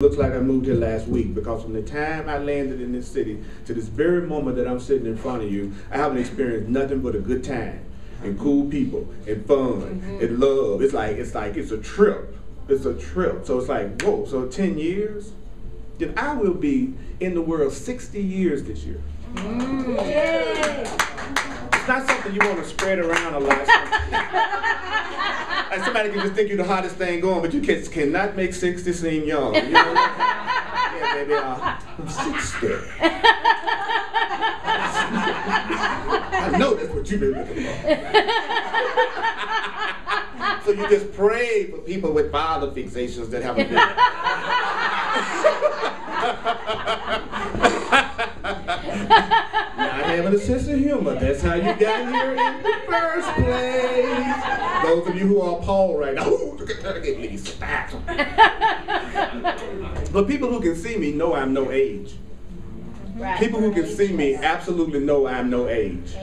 Looks like I moved here last week, because from the time I landed in this city to this very moment that I'm sitting in front of you, I haven't experienced nothing but a good time and cool people and fun and love. It's a trip. It's a trip. So it's like, whoa, so 10 years? Then I will be in the world 60 years this year. It's not something you want to spread around a lot. Like somebody can just think you're the hottest thing going, but you cannot make 60 seem young. You know? Yeah, baby, I'm 60. I know that's what you've been looking for. So you just pray for people with father fixations that haven't been. Not having a sense of humor. That's how you got here in the first place. Those of you who are appalled right now, please. But people who can see me know I'm no age. Right. People who can see me absolutely know I'm no age.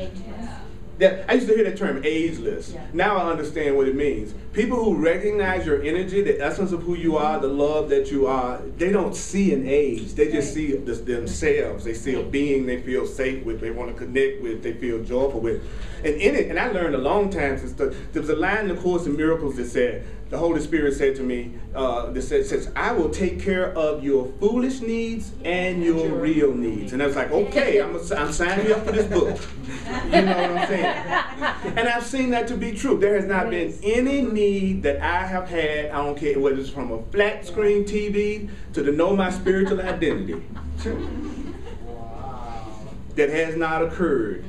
I used to hear that term, ageless. Yeah. Now I understand what it means. People who recognize your energy, the essence of who you are, the love that you are, they don't see an age. They just see themselves. They see a being they feel safe with, they want to connect with, they feel joyful with. And in it, and I learned a long time since there was a line in the Course in Miracles that said, the Holy Spirit said to me, that says, I will take care of your foolish needs and your real needs. And I was like, okay, I'm signing you up for this book. You know what I'm saying? And I've seen that to be true. There has not been any need that I have had, I don't care whether it's from a flat screen TV to know my spiritual identity, that has not occurred.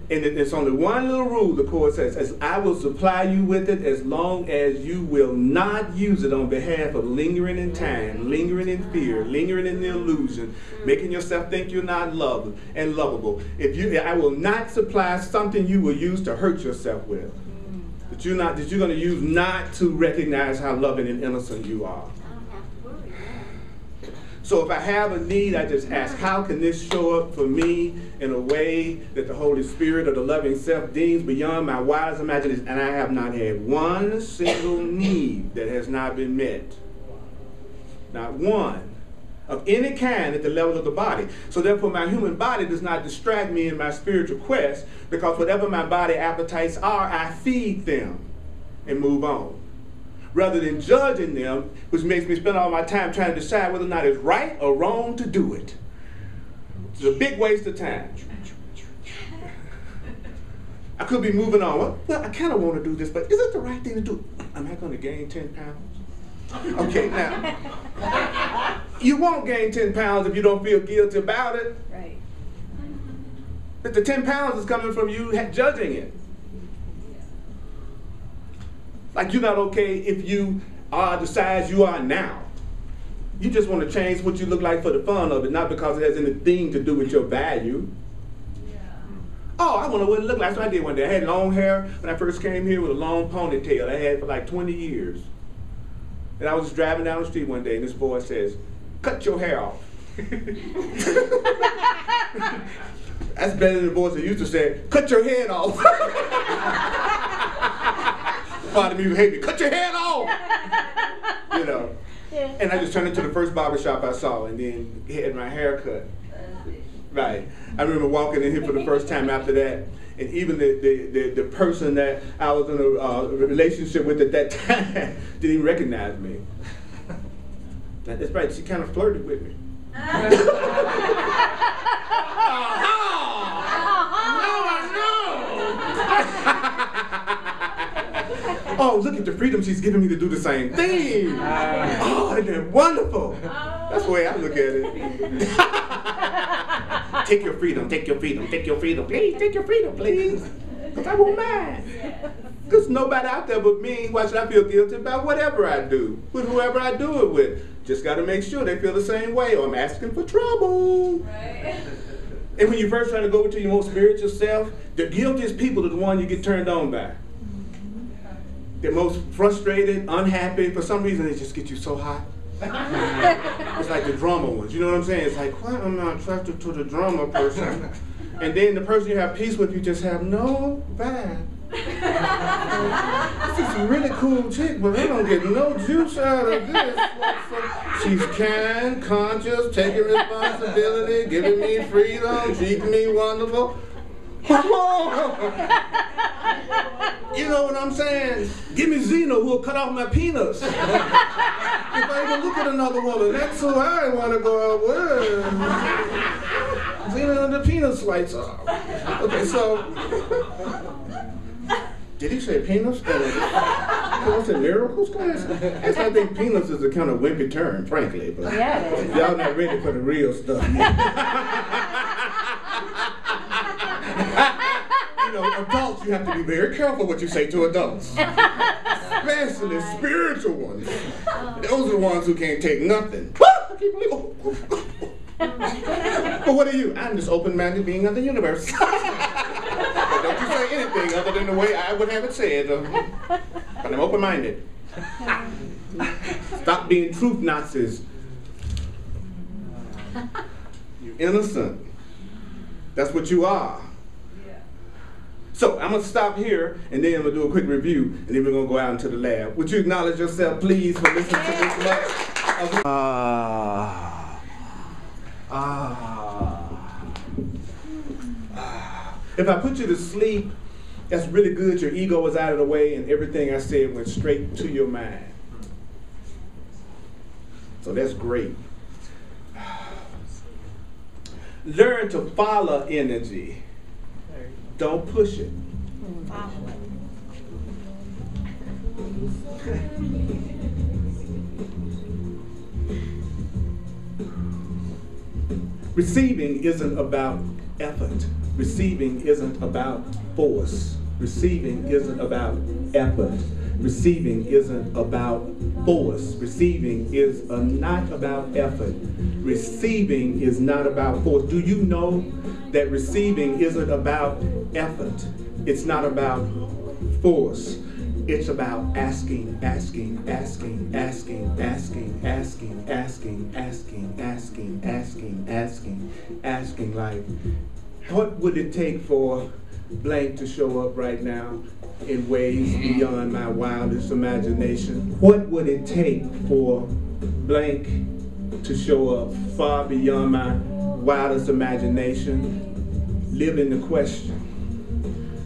And it's only one little rule the Course says, as I will supply you with it as long as you will not use it on behalf of lingering in time, lingering in fear, lingering in the illusion, making yourself think you're not loved and lovable. I will not supply something you will use to hurt yourself with. That you're going to use not to recognize how loving and innocent you are. So if I have a need, I just ask, how can this show up for me in a way that the Holy Spirit or the loving self deems beyond my wildest imagination? And I have not had one single need that has not been met. Not one. Of any kind at the level of the body. So therefore my human body does not distract me in my spiritual quest, because whatever my body appetites are, I feed them and move on. Rather than judging them, which makes me spend all my time trying to decide whether or not it's right or wrong to do it. It's a big waste of time. I could be moving on. Well, I kind of want to do this, but is it the right thing to do? Am I going to gain 10 pounds? Okay, now, you won't gain 10 pounds if you don't feel guilty about it. Right. But the 10 pounds is coming from you judging it. Like you're not okay if you are the size you are now. You just want to change what you look like for the fun of it, not because it has anything to do with your value. Yeah. Oh, I wonder what it looked like. That's what I did one day. I had long hair when I first came here with a long ponytail. I had for like 20 years. And I was just driving down the street one day and this voice says, cut your hair off. That's better than the voice that used to say, cut your head off. Part of me would hate me. Cut your head off! You know. Yeah. And I just turned into the first barbershop I saw and then had my hair cut. Right. I remember walking in here for the first time after that, and even the person that I was in a relationship with at that time didn't even recognize me. That's right, she kind of flirted with me. Oh, look at the freedom she's giving me to do the same thing. Oh, isn't that wonderful? That's the way I look at it. Take your freedom, take your freedom, take your freedom. Please, take your freedom, please. Because I won't mind. There's nobody out there but me. Why should I feel guilty about whatever I do, with whoever I do it with? Just got to make sure they feel the same way or I'm asking for trouble. Right. And when you first try to go to your most spiritual self, the guiltiest people are the ones you get turned on by. They're most frustrated, unhappy. For some reason, they just get you so hot. It's like the drama ones. You know what I'm saying? It's like, why am I attracted to the drama person? And then the person you have peace with, you just have no vibe. this is a really cool chick, but I don't get no juice out of this. She's kind, conscious, taking responsibility, giving me freedom, treating me wonderful. You know what I'm saying? Give me Zeno who'll cut off my peanuts. If I even look at another woman, that's who I want to go out with. Zeno and the peanut slices off. Okay, so did he say peanuts? What's in miracles class? I think peanuts is a kind of wimpy term, frankly, but y'all not ready for the real stuff yet. You know, adults, you have to be very careful what you say to adults. Especially spiritual ones. Those are the ones who can't take nothing. But what are you? I'm just open-minded being of the universe. Don't you say anything other than the way I would have it said. But I'm open-minded. Stop being truth Nazis. You're innocent. That's what you are. So I'm going to stop here, and then I'm going to do a quick review, and then we're going to go out into the lab. Would you acknowledge yourself, please, for listening to this much? If I put you to sleep, that's really good. Your ego was out of the way, and everything I said went straight to your mind. So that's great. Learn to follow energy. Don't push it. Receiving isn't about effort. Receiving isn't about force. Receiving isn't about effort. Receiving isn't about force. Receiving is not about effort. Receiving is not about force. Do you know that receiving isn't about effort? It's not about force. It's about asking, asking, asking, asking, asking, asking, asking, asking, asking, asking, asking, asking, like, what would it take for blank to show up right now in ways beyond my wildest imagination? What would it take for blank to show up far beyond my wildest imagination? Live in the question.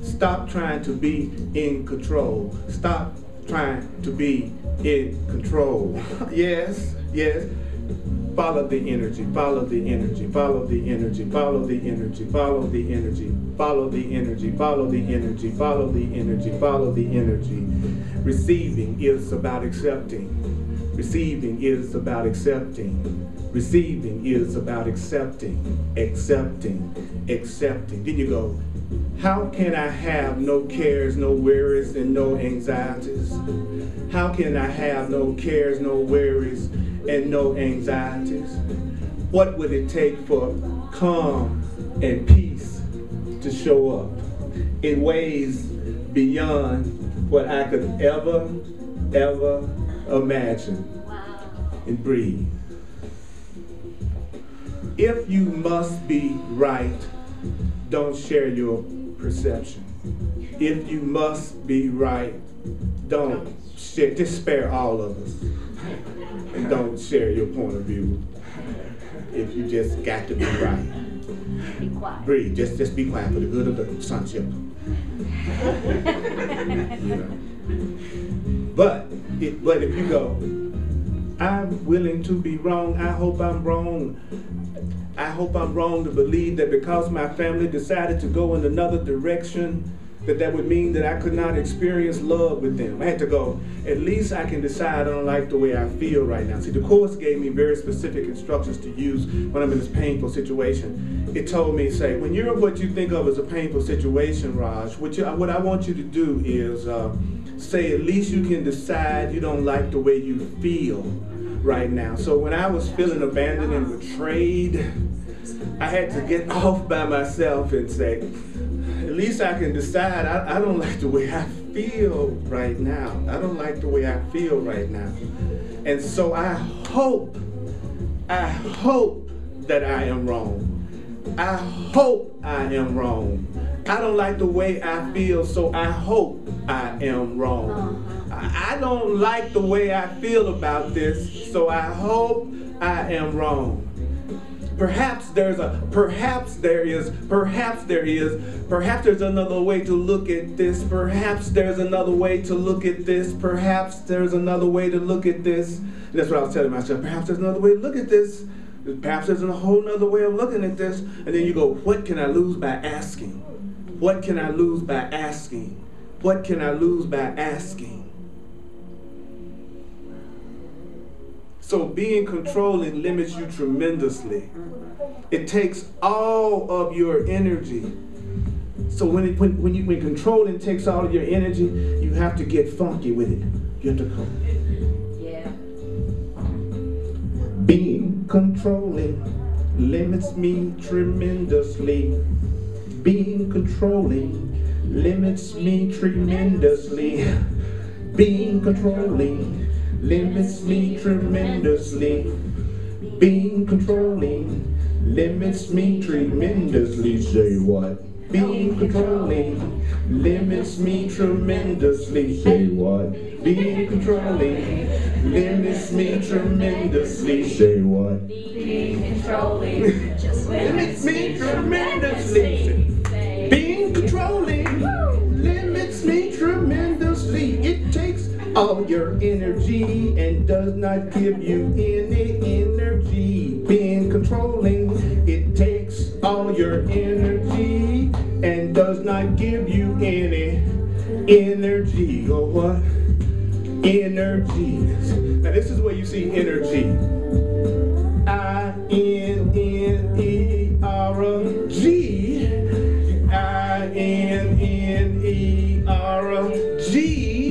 Stop trying to be in control. Stop trying to be in control. Yes, yes. Follow the energy, follow the energy, follow the energy, follow the energy, follow the energy, follow the energy, follow the energy, follow the energy, follow the energy. Receiving is about accepting. Receiving is about accepting. Receiving is about accepting, accepting, accepting. Then you go, how can I have no cares, no worries, and no anxieties? How can I have no cares, no worries, and no anxieties? What would it take for calm and peace to show up in ways beyond what I could ever imagine? And breathe. If you must be right, don't share your perception. If you must be right, don't share, just spare all of us. And don't share your point of view. If you just got to be right. Be quiet. Breathe, just be quiet for the good of the sonship. You know. But if you go, I'm willing to be wrong, I hope I'm wrong. I hope I'm wrong to believe that because my family decided to go in another direction, that would mean that I could not experience love with them. I had to go, at least I can decide I don't like the way I feel right now. See, the Course gave me very specific instructions to use when I'm in this painful situation. It told me, say, when you're in what you think of as a painful situation, Raj, what I want you to do is say, at least you can decide you don't like the way you feel right now. So when I was feeling abandoned and betrayed, I had to get off by myself and say, at least I can decide I don't like the way I feel right now. I don't like the way I feel right now. And so I hope that I am wrong. I hope I am wrong. I don't like the way I feel, so I hope I am wrong. I don't like the way I feel about this, so I hope I am wrong. Perhaps there's another way to look at this. Perhaps there's another way to look at this. Perhaps there's another way to look at this. And that's what I was telling myself. Perhaps there's another way to look at this. Perhaps there's a whole other way of looking at this. And then you go, what can I lose by asking? What can I lose by asking? What can I lose by asking? So being controlling limits you tremendously. It takes all of your energy. So when controlling takes all of your energy, you have to get funky with it. You have to go. Yeah. Being controlling limits me tremendously. Being controlling limits me tremendously. Being controlling limits me tremendously. Being controlling limits me tremendously. Say what? Being controlling limits me tremendously. Say what? Being controlling limits me tremendously. Say what? Being controlling limits me tremendously. Being controlling limits me tremendously. It takes all your energy and does not give you any energy. Being controlling, it takes all your energy and does not give you any energy. Or what? Energy. Now this is where you see energy. I-N-N-E-R-G. I-N-N-E-R-G.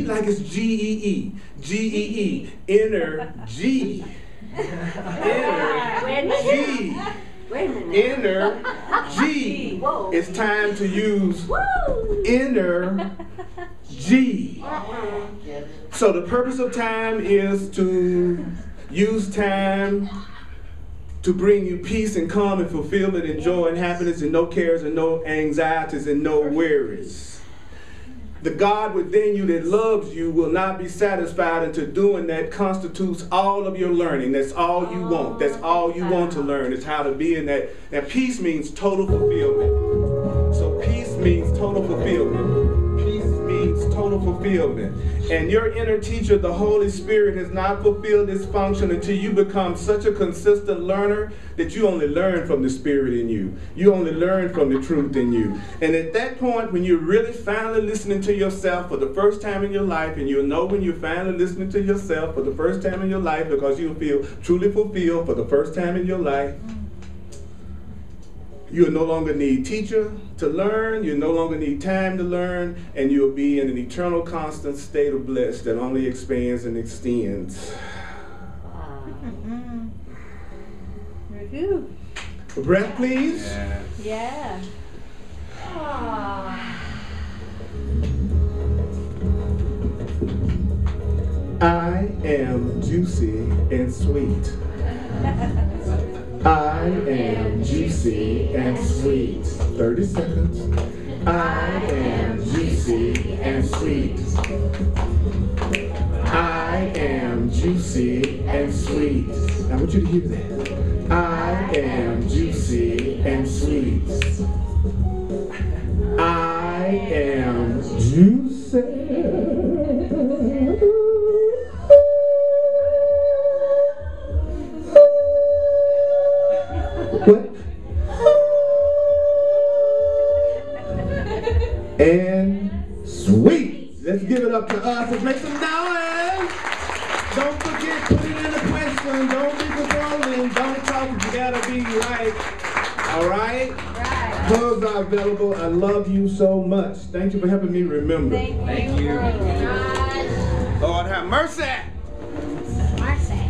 Like it's G-E-E. G-E-E. Energy. Energy. Energy. It's time to use energy. So the purpose of time is to use time to bring you peace and calm and fulfillment and joy and happiness and no cares and no anxieties and no worries. The God within you that loves you will not be satisfied until doing that constitutes all of your learning. That's all you want. That's all you want to learn is how to be in that. Now peace means total fulfillment. So peace means total fulfillment. Peace means total fulfillment. And your inner teacher, the Holy Spirit, has not fulfilled this function until you become such a consistent learner that you only learn from the Spirit in you. You only learn from the truth in you. And at that point, when you're really finally listening to yourself for the first time in your life, and you'll know when you're finally listening to yourself for the first time in your life because you'll feel truly fulfilled for the first time in your life, you'll no longer need teacher to learn, you no longer need time to learn, and you'll be in an eternal constant state of bliss that only expands and extends. Review. A breath, please. Yeah. I am juicy and sweet. I am juicy and sweet. 30 seconds. I am juicy and sweet. I am juicy and sweet. I want you to hear that. I am juicy and sweet. I am juicy. What? And sweet. Let's give it up to us. Let's make some noise. Don't forget, put it in a question. Don't be controlling. Don't talk. You gotta be right. All right? Hugs are available. I love you so much. Thank you for helping me remember. Thank you. Lord have mercy. Mercy.